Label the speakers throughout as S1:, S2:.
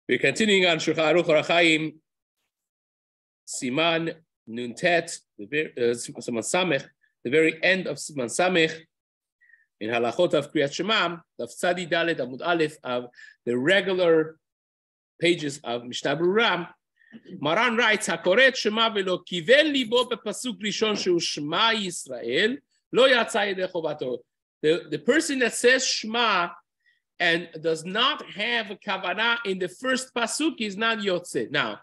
S1: We're continuing on Shulchan Aruch Orach Chaim, Siman Nuntet, Siman Samech, the very end of Siman Samech, in Halachot of Kriyat Shema, of Tzadi Dalet Amud Aleph, of the regular pages of Mishna Berurah. Maran writes, "Hakoret Shema velo kivel libo bepasuk rishon shehu Shema Yisrael lo yatsa yedei chovato." The person that says Shema and does not have a kavanah in the first pasuk is not yotze. Now,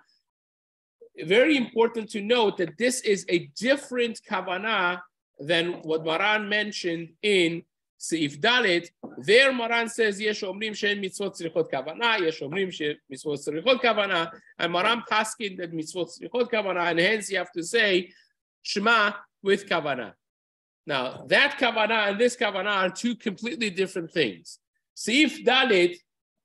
S1: very important to note that this is a different kavanah than what Maran mentioned in Seif Dalet. There Maran says, Yesh omrim she'en mitzvot tzrichot kavanah, Yesh omrim she'en mitzvot tzrichot kavanah, and Maran paskin that mitzvot tzrichot kavanah, and hence you have to say Shema with kavanah. Now, that kavanah and this kavanah are two completely different things. Seif Dalet,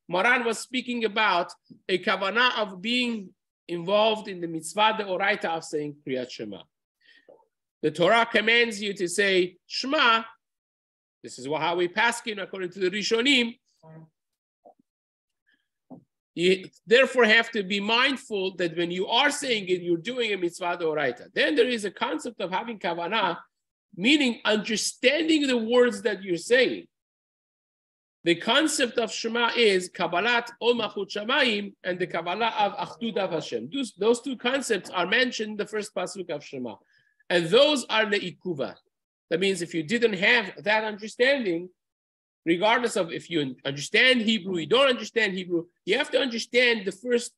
S1: Maran was speaking about a kavanah of being involved in the mitzvah deoraita of saying Kriyat Shema. The Torah commands you to say Shema. This is how we paskin according to the Rishonim. You therefore have to be mindful that when you are saying it, you're doing a mitzvah deoraita. Then there is a concept of having kavanah, meaning understanding the words that you're saying. The concept of Shema is Kabbalat Ol Malchut Shamayim and the Kabbalah of Achdut of Hashem. Those two concepts are mentioned in the first pasuk of Shema. And those are le'ikuva. That means if you didn't have that understanding, regardless of if you understand Hebrew, you don't understand Hebrew, you have to understand the first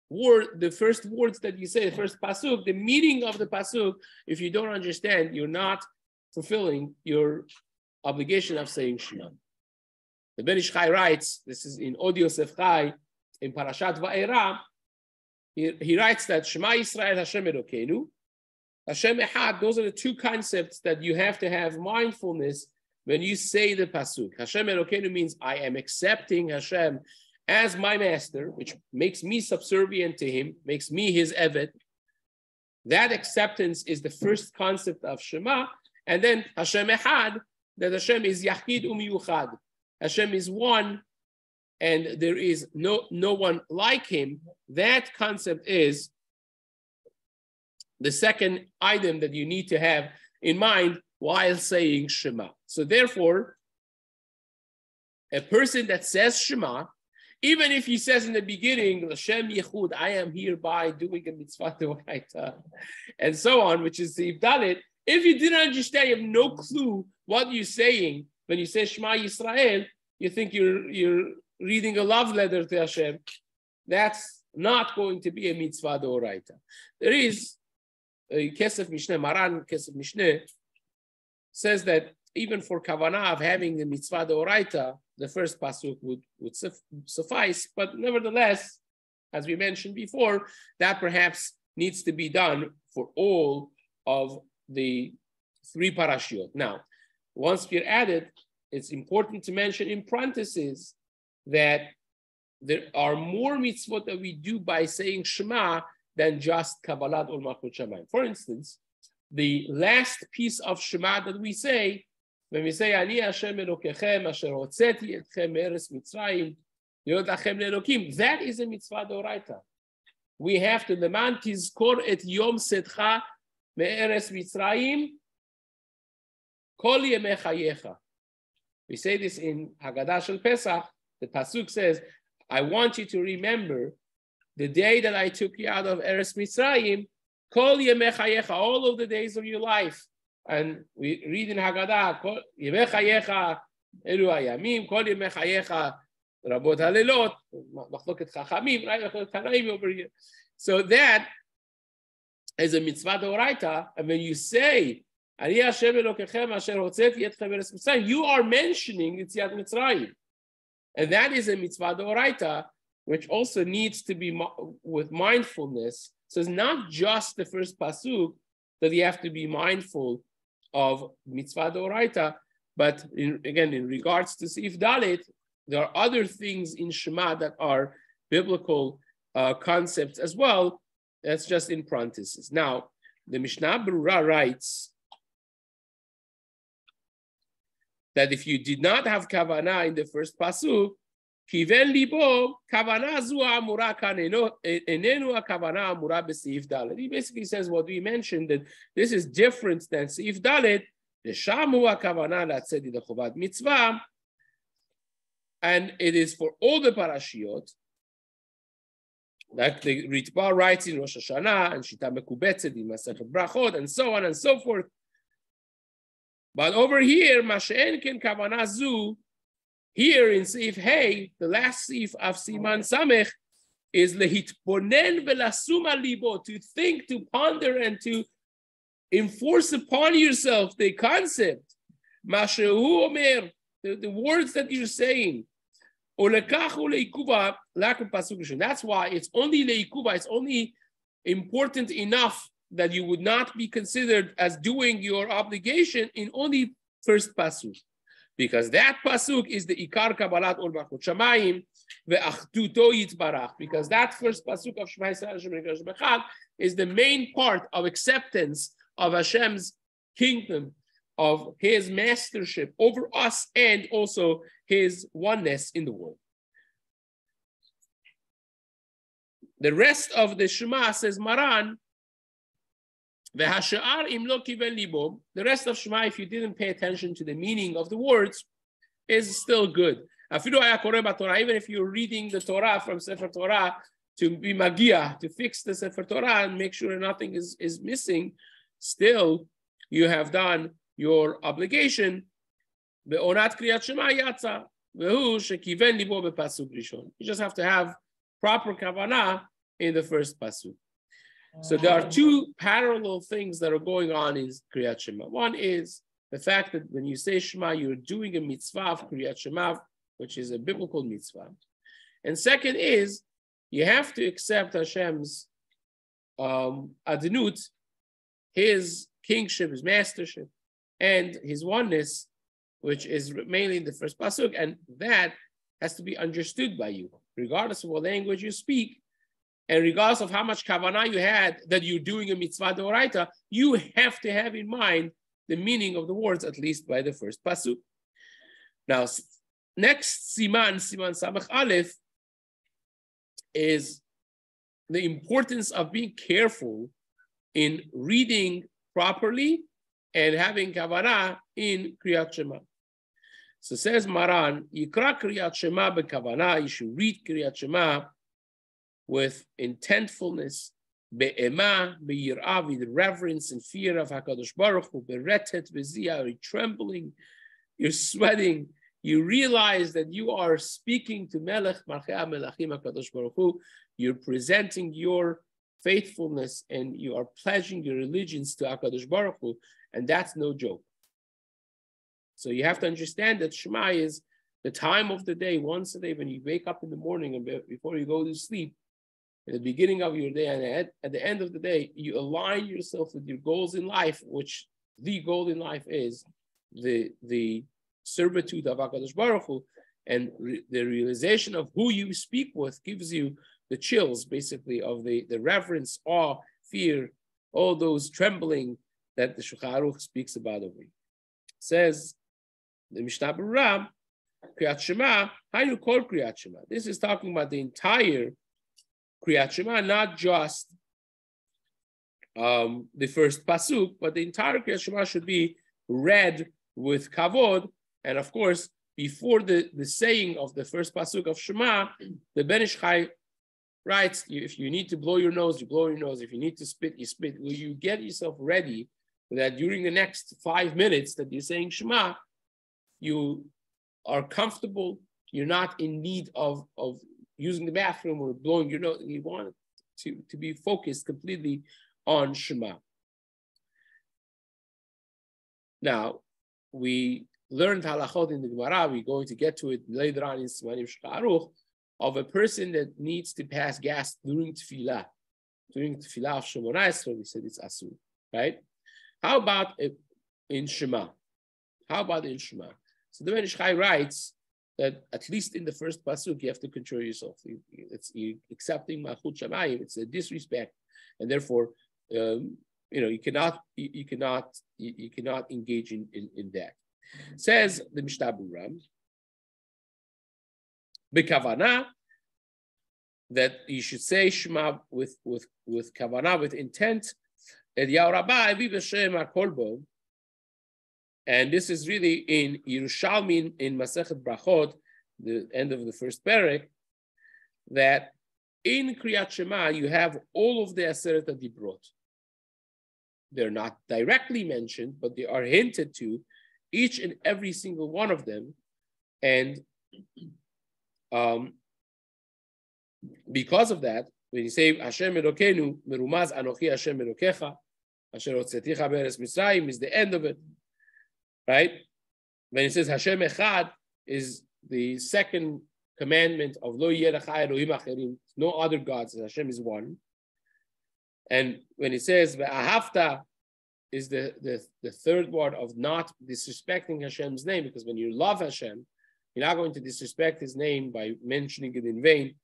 S1: word, the first words that you say, the first pasuk, the meaning of the pasuk. If you don't understand, you're not fulfilling your obligation of saying Shema. The Ben Ish Chai writes, this is in Od Yosef Chai, in Parashat Va'era, he writes that Shema Yisrael Hashem Elokeinu, Hashem Echad, those are the two concepts that you have to have mindfulness when you say the pasuk. Hashem Elokeinu means I am accepting Hashem as my master, which makes me subservient to him, makes me his eved. That acceptance is the first concept of Shema. And then Hashem Echad, that Hashem is Yachid Umiyuchad. Hashem is one, and there is no one like him. That concept is the second item that you need to have in mind while saying Shema. So therefore, a person that says Shema, even if he says in the beginning, Hashem Yechud, I am hereby doing a mitzvah deoraita, and so on, which is the Dalet, if you didn't understand, you have no clue what you're saying, when you say Shema Yisrael, you think you're reading a love letter to Hashem. That's not going to be a mitzvah deoraita. There is a Kesef Mishneh, Maran Kesef Mishneh says that even for kavanah of having the mitzvah deoraita, the first pasuk would suffice. But nevertheless, as we mentioned before, that perhaps needs to be done for all of the three parashiot. Now, once we're at it, it's important to mention in parentheses that there are more mitzvot that we do by saying Shema than just Kabbalat Ol Malchut Shamayim. For instance, the last piece of Shema that we say, when we say Ani Hashem Elokechem Asher Hotzeti Etchem Me'eretz Mitzrayim Liot Lachem Le'elokim, that is a mitzvah deoraita. We have to Leman Tizkor Et Yom Setcha Me'eretz Mitzrayim Kol Yemei Chayecha. We say this in Haggadah Shel Pesach. The pasuk says, I want you to remember the day that I took you out of Eretz Mitzrayim, Kol Yemei Chayecha, all of the days of your life. And we read in Haggadah, Kol Yemei Chayecha Elu Hayamim, Kol Yemei Chayecha Rabot Halelot, Machloket Chachamim, right? Machloket Tanaim over here. So that is a mitzvah deoraita. And when you say, you are mentioning Yetziat Mitzrayim. And that is a mitzvah deoraita, which also needs to be with mindfulness. So it's not just the first pasuk that you have to be mindful of mitzvah deoraita, but again, in regards to Seif Dalet, there are other things in Shema that are biblical concepts as well. That's just in parentheses. Now, the Mishna Berurah writes that if you did not have kavanah in the first pasuk, Kiven libo kavana zu amura kan enenu kavana amura b'seif dalet. He basically says what we mentioned, that this is different than seif dalet. The shamu kavana latzedi the chovat mitzvah, and it is for all the parashiot. Like the Ritba writes in Rosh Hashanah and Shita Mekubetzet in Masechet Brachot and so on and so forth. But over here, Mashen Ken Kavana Zu, here in Seif Hey, the last Seif of Siman Samech, is lehitbonen velasuma libo, to think, to ponder, and to enforce upon yourself the concept. Mashehu Omer, the words that you're saying. That's why it's only leikuba, it's only important enough that you would not be considered as doing your obligation in only first pasuk. Because that pasuk is the ikar kabbalat ol malchut shamayim ve'achduto yitbarach. Because that first pasuk of Shema Yisrael is the main part of acceptance of Hashem's kingdom, of his mastership over us, and also his oneness in the world. The rest of the Shema, says Maran, the rest of Shema, if you didn't pay attention to the meaning of the words, is still good. Even if you're reading the Torah from Sefer Torah to be magia, to fix the Sefer Torah and make sure nothing is missing, still you have done your obligation. You just have to have proper kavanah in the first pasuk. So there are two parallel things that are going on in Kriyat Shema. One is the fact that when you say Shema, you're doing a mitzvah of Kriyat Shema, which is a biblical mitzvah. And second is you have to accept Hashem's adnut, his kingship, his mastership, and his oneness, which is mainly in the first pasuk, and that has to be understood by you, regardless of what language you speak, and regardless of how much kavanah you had that you're doing a mitzvah d'oraita, you have to have in mind the meaning of the words, at least by the first pasuk. Now, next Siman Samach Aleph, is the importance of being careful in reading properly and having kavanah in Kriyat Shema. So says Maran, Yikra Kriyat Shema be'kavanah, you should read Kriyat Shema with intentfulness, be'ema, be'yirah, with reverence and fear of HaKadosh Baruch Hu, be'retet v'ziyah, you're trembling, you're sweating, you realize that you are speaking to Melech Malchei HaMelachim HaKadosh Baruch Hu, you're presenting your faithfulness and you are pledging your allegiance to HaKadosh Baruch Hu, and that's no joke. So you have to understand that Shema is the time of the day, once a day, when you wake up in the morning and before you go to sleep, at the beginning of your day and at the end of the day, you align yourself with your goals in life, which the goal in life is the servitude of HaKadosh Baruch Hu, and the realization of who you speak with gives you the chills, basically, of the reverence, awe, fear, all those trembling that the Shulchan Aruch speaks about over here. Says the Mishna Berurah, Kriyat Shema, how you call Kriyat Shema? This is talking about the entire Kriyat Shema, not just the first pasuk, but the entire Kriyat Shema should be read with kavod. And of course, before the saying of the first pasuk of Shema, the Ben Ish Chai writes, if you need to blow your nose, you blow your nose. If you need to spit, you spit. Will you get yourself ready that during the next 5 minutes that you're saying Shema, you are comfortable, you're not in need of using the bathroom or blowing your nose. You want to be focused completely on Shema. Now, we learned halachot in the Gemara, we're going to get to it later on in Simanim Shulchan Aruch, of a person that needs to pass gas during tefillah. During tefillah of Shemona Esrei, we said it's asur, right? How about in Shema? How about in Shema? So the Ben Ish Chai writes that at least in the first pasuk, you have to control yourself. You accepting Malchut Shamayim, it's a disrespect, and therefore, you cannot engage in that. Says the Mishna Berurah, B'kavana, that you should say Shema with kavana, with intent. And this is really in Yerushalmi in Masechet Brachot, the end of the first parak, that in Kriyat Shema you have all of the Aseret HaDibrot. They're not directly mentioned, but they are hinted to, each and every single one of them. And because of that, when you say Hashem Elokenu, Merumaz Anochi Hashem Elokecha, Asher Hotzeticha Be'eretz Mitzrayim is the end of it, right? When it says Hashem Echad is the second commandment of Lo Yeh Lecha Elohim Acherim, no other gods, Hashem is one. And when it says Ve'ahavta is the third word of not disrespecting Hashem's name, because when you love Hashem, you're not going to disrespect His name by mentioning it in vain.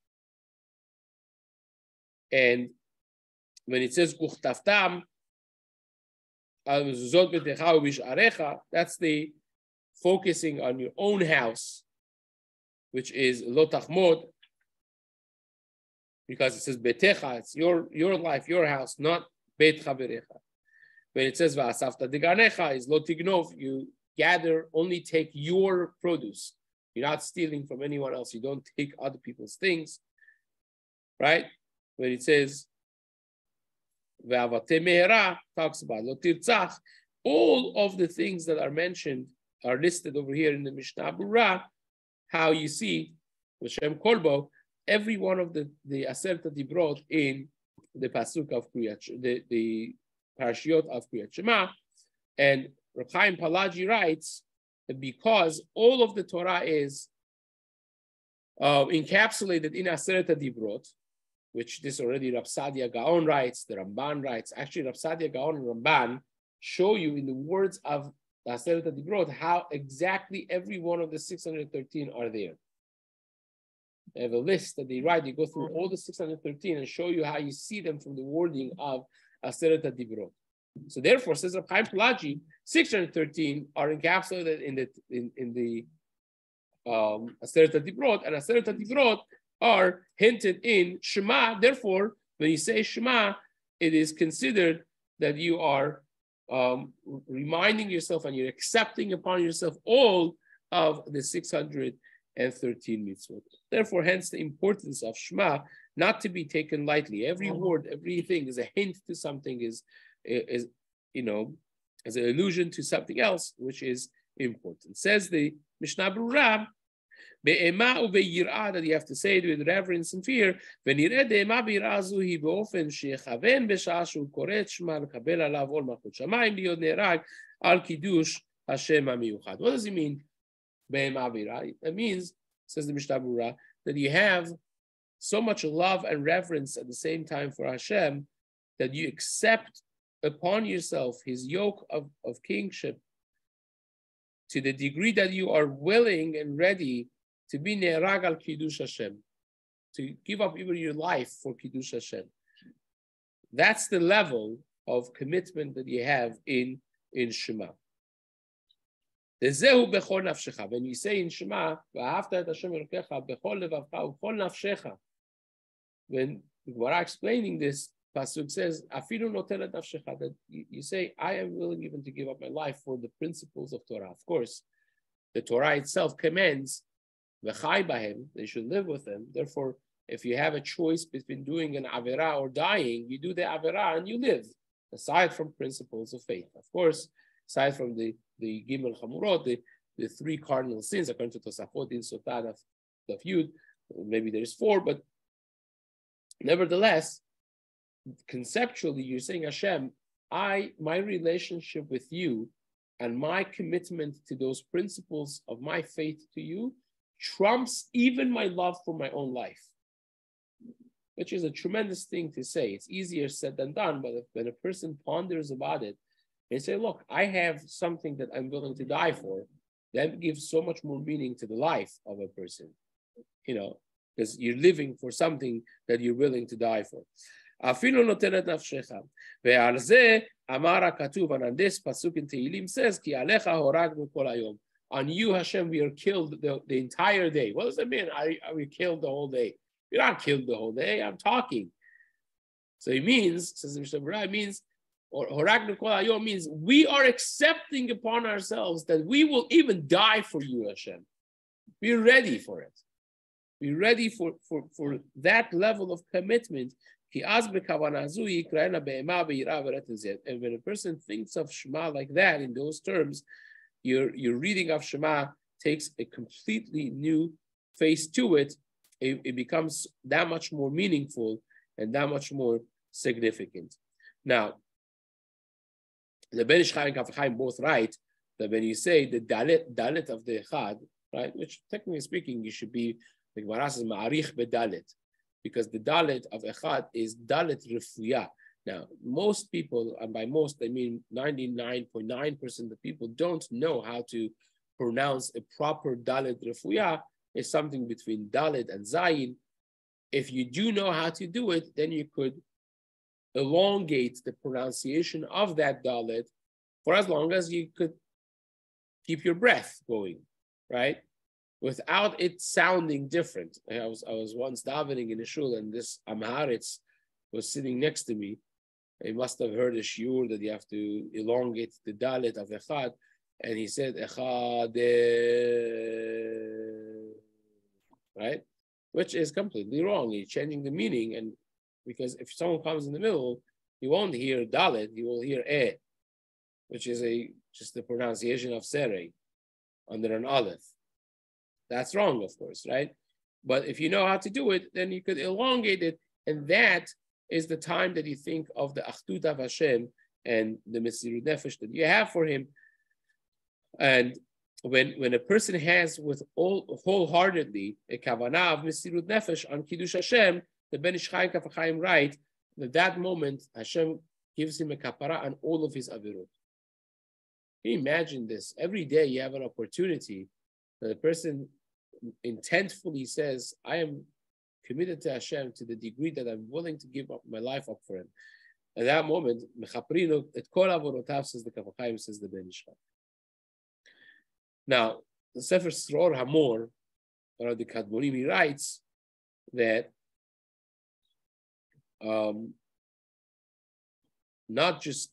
S1: And when it says Uchtaftam, that's the focusing on your own house, which is Lo Tachmod, because it says Betecha, it's your life, your house, not Beit Chaverecha. When it says Va'asafta Deganecha, is Lo Tignov, you gather, only take your produce. You're not stealing from anyone else. You don't take other people's things, right? When it says Ve'avate Mehera, talks about Lo Tirtzach, all of the things that are mentioned are listed over here in the Mishna Berurah, how you see L'Shem Kolbo, every one of the Aseret HaDibrot in the Pasuk of Kriyat, the Parashiot of Kriyat Shema. And Reb Chaim Palaji writes that because all of the Torah is encapsulated in Aseret HaDibrot, which this already Rab Sadia Gaon writes, the Ramban writes. Actually, Rab Sadia Gaon and Ramban show you in the words of the Aseret HaDibrot how exactly every one of the 613 are there. They have a list that they write. You go through all the 613 and show you how you see them from the wording of Aseret HaDibrot. So therefore, says Reb Chaim Palaji, 613 are encapsulated in the Aseret HaDibrot, and Aseret HaDibrot are hinted in Shema. Therefore, when you say Shema, it is considered that you are reminding yourself and you're accepting upon yourself all of the 613 mitzvot. Therefore, hence the importance of Shema, not to be taken lightly. Every word, everything is a hint to something, is as an allusion to something else, which is important. Says the Mishna Berurah, that you have to say it with reverence and fear. What does it mean? That means, says the Mishna Berurah, that you have so much love and reverence at the same time for Hashem that you accept upon yourself His yoke of kingship to the degree that you are willing and ready to be ne'erag al kiddush Hashem, to give up even your life for kiddush Hashem. That's the level of commitment that you have in Shema. When you say in Shema, when the Gemara explaining this, Pasuk says, that you say, I am willing even to give up my life for the principles of Torah. Of course, the Torah itself commands, they should live with them. Therefore, if you have a choice between doing an Averah or dying, you do the Averah and you live, aside from principles of faith. Of course, aside from the Gimel Chamurot, the three cardinal sins, according to Tosafot, in Sotah, Daf Yud, maybe there's four, but nevertheless, conceptually, you're saying, Hashem, my relationship with you and my commitment to those principles of my faith to you trumps even my love for my own life, which is a tremendous thing to say. It's easier said than done, but when a person ponders about it, they say, look, I have something that I'm willing to die for. That gives so much more meaning to the life of a person, because you're living for something that you're willing to die for. And on this pasuk in Tehillim says, Ki alecha horagnu kol hayom. On you, Hashem, we are killed the entire day. What does that mean? Are we killed the whole day? We're not killed the whole day. I'm talking. So it means, says Mishna Berurah, it means, or Horagnu Kol Hayom means we are accepting upon ourselves that we will even die for you, Hashem. We're ready for it. We're ready for that level of commitment. And when a person thinks of Shema like that, in those terms, your reading of Shema takes a completely new face to it. It becomes that much more meaningful and that much more significant. Now, the Ben Ish Chai and Kaf Chaim both write that when you say the dalet of the Echad, right, which technically speaking, you should be, the Gemara says, ma'arich bedalet, because the dalet of Echad is dalet refuya. Now, most people, and by most, I mean 99.9% of the people, don't know how to pronounce a proper dalet refuya. It's something between dalet and zayin. If you do know how to do it, then you could elongate the pronunciation of that dalet for as long as you could keep your breath going, right? Without it sounding different. I was once davening in a shul, and this Amharitz was sitting next to me. He must have heard a shiur that you have to elongate the dalet of Echad, and he said Echad, right? Which is completely wrong. He's changing the meaning, and because if someone comes in the middle, he won't hear dalet, he will hear which is just the pronunciation of serei under an aleph. That's wrong, of course, right? But if you know how to do it, then you could elongate it, and that is the time that you think of the Achdut of Hashem and the Mesirut Nefesh that you have for Him. And when a person has with wholeheartedly a kavanah of Mesirut Nefesh on Kiddush Hashem, the Ben Ish Chai and Kaf Chaim write that moment Hashem gives him a kapara on all of his avirot. Can you imagine this? Every day you have an opportunity that a person intentfully says, I am committed to Hashem to the degree that I'm willing to give up my life up for Him. At that moment, mechaprino et kol avorotav, says the Kaf Chaim, says the Ben Ish Chai. Now, the Sefer Sror Hamor, or the Kadmonim, he writes that not just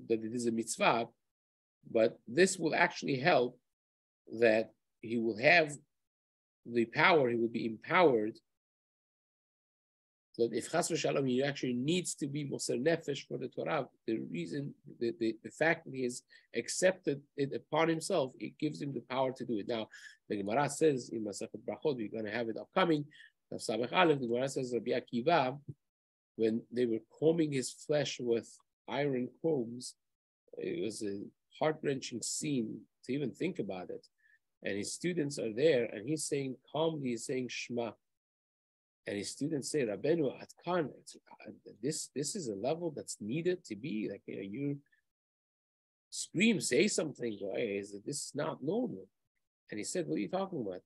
S1: that it is a mitzvah, but this will actually help that he will have the power, he will be empowered, that if Chas v'Shalom he actually needs to be Moser Nefesh for the Torah, the reason, the fact that he has accepted it upon himself, it gives him the power to do it. Now, the Gemara says in Masechet Brachot, we're going to have it upcoming, Samech Aleph, the Gemara says Rabbi Akiva, when they were combing his flesh with iron combs, it was a heart-wrenching scene to even think about it. And his students are there, and he's saying calmly, he's saying Shema. And his students say, Rabbeinu, Atkan, this is a level that's needed to be, like, you scream, say something, this is not normal. And he said, what are you talking about?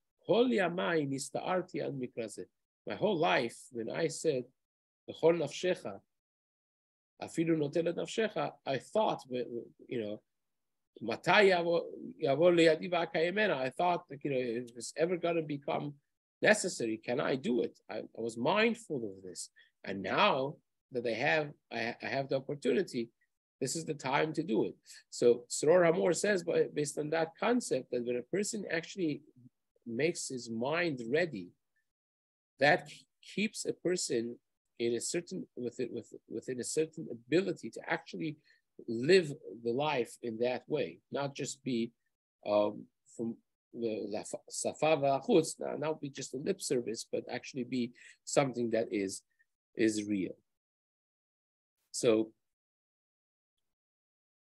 S1: My whole life, when I said, I thought, I thought that, if it's ever going to become necessary, can I do it? I was mindful of this. And now that I have the opportunity, this is the time to do it. So Sror Hamor says, based on that concept, that when a person actually makes his mind ready, that keeps a person in a certain within a certain ability to actually live the life in that way, not just be from the safa v'achutz, not be just a lip service, but actually be something that is real. So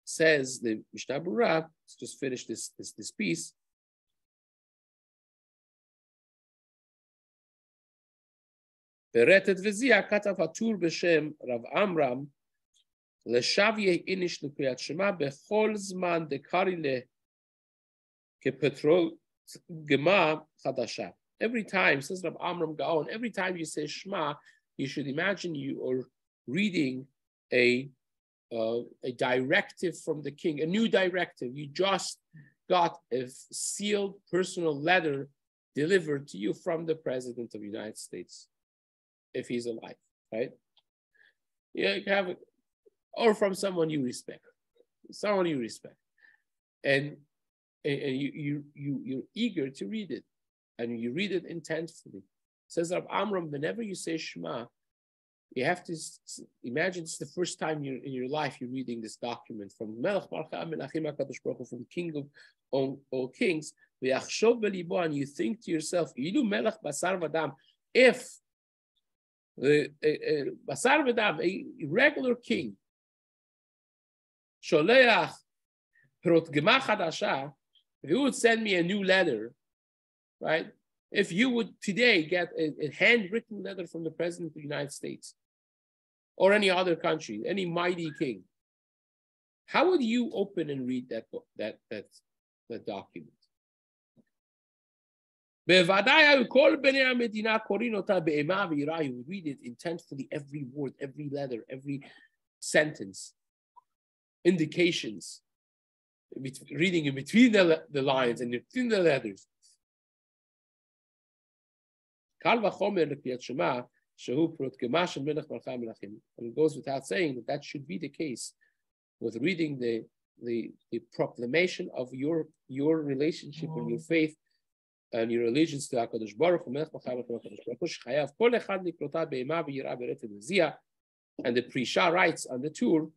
S1: says the Mishna Berurah, let's just finish this piece. Beretet v'zia katav hatur b'shem Rav Amram leshavye inish l'kriyat Shema bechol zman dekari le kepetrol gema chadasha. Every time, says Rav Amram Gaon, every time you say Shema, you should imagine you are reading a directive from the king, a new directive. You just got a sealed personal letter delivered to you from the President of the United States, if he's alive, right? Yeah, you have it, or from someone you respect, and you're eager to read it, and you read it intensely. Says Rab Amram, whenever you say Shema, you have to imagine it's the first time in your life you're reading this document from Melech Malchei Melachim HaKadosh Baruch Hu, from King of all kings. And you think to yourself, Ilu Melech Basar Vadam, if the Basar Vadam, a regular king, Sholeach Protgema Chadasha, if he would send me a new letter, right? If you would today get a handwritten letter from the President of the United States or any other country, any mighty king, how would you open and read that book, that document? You would read it intensely, every word, every letter, every sentence, indications, reading in between the lines and between the letters. And it goes without saying that should be the case with reading the proclamation of your relationship and your faith and your allegiance to HaKadosh Baruch Hu. And the Prisha writes on the tour,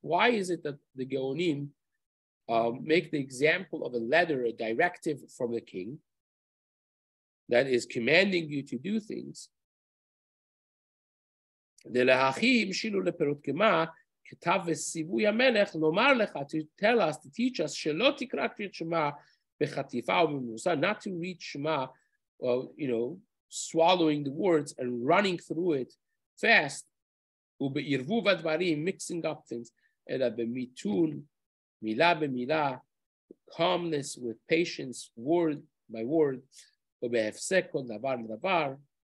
S1: why is it that the Geonim make the example of a letter, a directive from the king that is commanding you to do things? To tell us, to teach us, not to read Shema, swallowing the words and running through it fast, mixing up things, Milah b'milah, calmness with patience, word by word,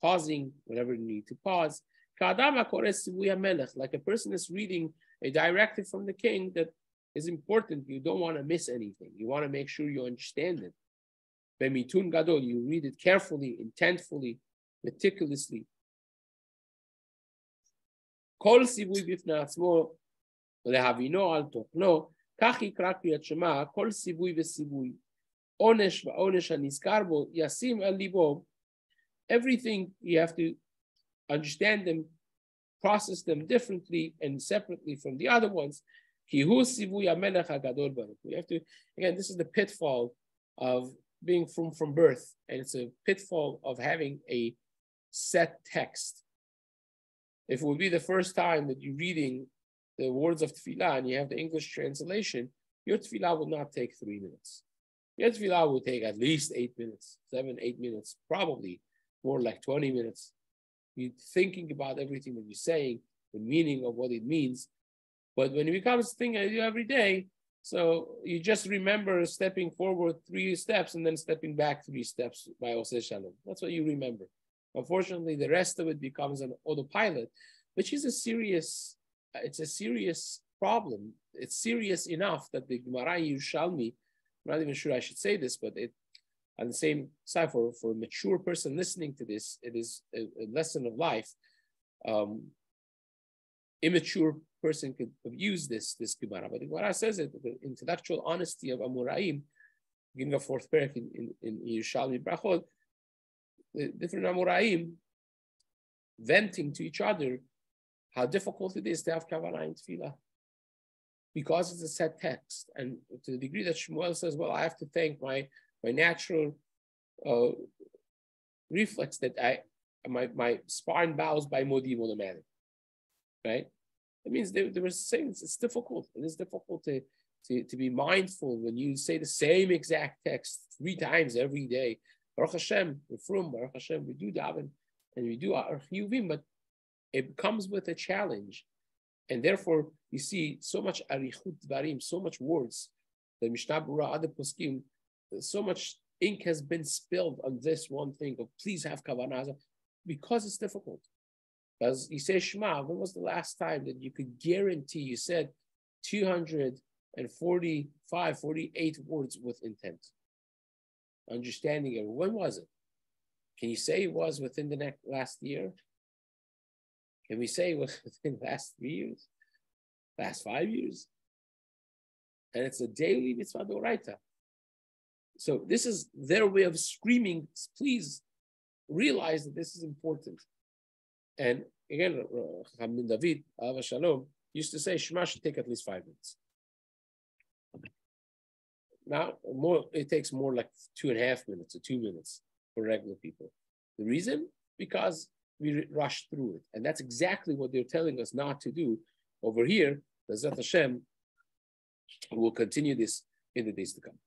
S1: pausing whenever you need to pause. Like a person is reading a directive from the king that is important. You don't want to miss anything. You want to make sure you understand it. You read it carefully, intentfully, meticulously. Kol sivui b'fnei atzmo lehavino al tokno. Everything you have to understand them, process them differently and separately from the other ones. We have to, again, this is the pitfall of being from birth, and it's a pitfall of having a set text. If it would be the first time that you're reading the words of tefillah and you have the English translation, your tefillah will not take 3 minutes. Your tefillah will take at least 8 minutes, 7-8 minutes, probably more like 20 minutes. You're thinking about everything that you're saying, the meaning of what it means. But when it becomes a thing I do every day, so you just remember stepping forward 3 steps and then stepping back 3 steps by Oseh Shalom. That's what you remember. Unfortunately, the rest of it becomes an autopilot, which is a serious problem. It's serious enough that the Gemara Yerushalmi, I'm not even sure I should say this, but it, on the same side, for a mature person listening to this, it is a lesson of life. Immature person could abuse this Gemara, but the Gemara says it, the intellectual honesty of Amoraim, giving a 4th parak in Yerushalmi Brachot, the different Amoraim venting to each other how difficult it is to have kavanah in tefillah, because it's a set text, and to the degree that Shmuel says, "Well, I have to thank my natural reflex that my spine bows by modim automatic," right? It means they were saying it's difficult. It is difficult to be mindful when you say the same exact text 3 times every day. Baruch Hashem, Baruch Hashem, we do daven and we do our chiyuvim, but it comes with a challenge. And therefore, you see so much arichut dvarim, so much words. The Mishna Berurah, other poskim, so much ink has been spilled on this one thing of please have kavanah, because it's difficult. As you say Shema, when was the last time that you could guarantee you said 200 and 45, 48 words with intent. Understanding it. When was it? Can you say it was within the last year? Can we say it was within the last 3 years? Last 5 years? And it's a daily mitzvah d'oraita. So this is their way of screaming, please realize that this is important. And again, Rabbi David, Rabbi Shalom, used to say, Shema should take at least 5 minutes. Now, it takes more like 2.5 minutes or 2 minutes for regular people. The reason? Because we rush through it. And that's exactly what they're telling us not to do over here. Bezrat Hashem, we'll continue this in the days to come.